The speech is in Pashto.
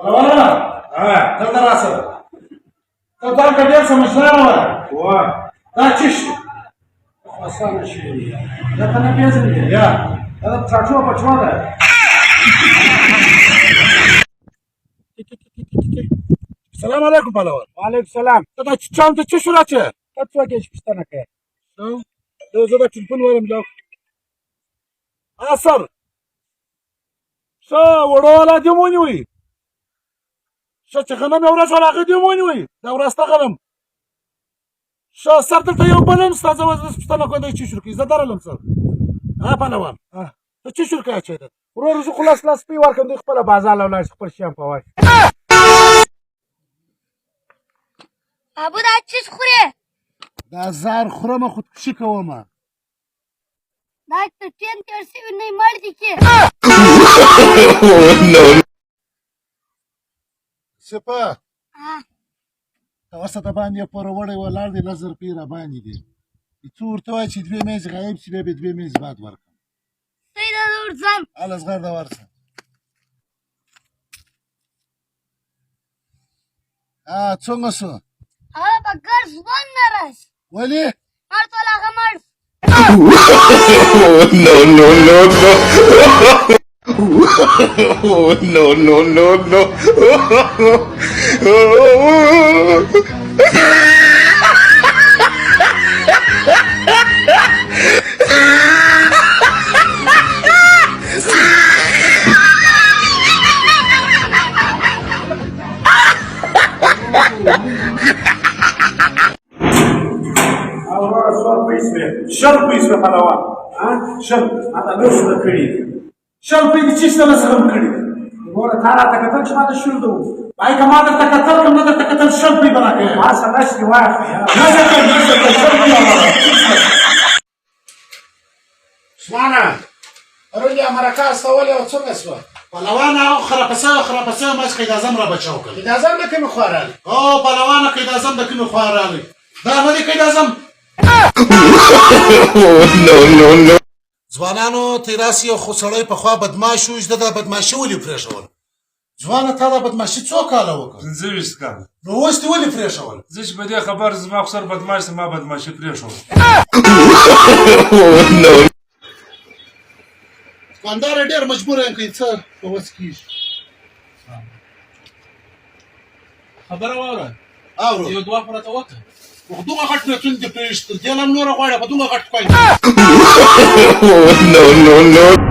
Lavana, dă-mi rasă. Că doar că viața mă șleamă. Da, ce știi? Asta și ea. Ia că ne pieză de ea. Ia, tracțiunea pe cioară. Salam alaikum, palawan. Alaikum salam. Da, ce am de ce șura ce? Tot să gheși pistana că. Da, zăda ce pun oară mi-au. Asar. Să, oroala de moniui. Și ce când mi-au rășoala că de moniui. Dar ora asta gălăm. Și asar te eu bălăm sta să vă pistana că de ce șura, că zădară lăm să. Ha, palawan. Da ce șura că ai ce? Uror zu خلاص لاس پی ور کوم د خپل بازار لاله خپل شام په وای. ابو دا چیز خوره؟ دا زار خورم خود کشی کوم. دا ته تین ترسی نه مړ دي کې. نو سپا تاسو ته باندې پر وړي ولار دي نظر پیرا باندې دي. څو ورته وای چې دوی میز غایب شي به دوی میز بعد ورک. سیدا ورځم. الله صغیر دا ورسه. څنګه شو؟ بګر ځوان نرس. ولی؟ مرته لا غمر. No, no, no, no. No, no, no, no. شل پیسې پلوان شل اته نو څه کړی شل پیسې چې څه لسم کړی ګوره تا راته کتل چې ما ته شل دو پای کما ته کتل کوم نه ته کتل شل پیسې راکې ما سره شي واخی نه څه شل پیسې سوانا ورګه امریکا استولې او څنګه شو پلوان او خرپسه ماش کې اعظم را بچاو کړ اعظم د کوم خوارال او پلوان کې اعظم د کوم خوارال دا نه دی کې اعظم No, no, no. ځوانانو تیراسی او خسړی په خوا بدمعش شو د بدمعشي ولې پرېښول ځوانه تا د بدمعشي څو کاله وکړ 25 کاله نو اوس دې ولې پرېښول زه چې په دې خبر زما خسر بدمعش ما بدمعشي پرېښول No. دوکاندار ډېر مجبور یم که څه په وس کېږي خبره واوره اورو یو دوه پرته وکړه دومره غټ نتون دې پرېښتل دې نه نوره غواړه په دومره غټ کوي No, no, no.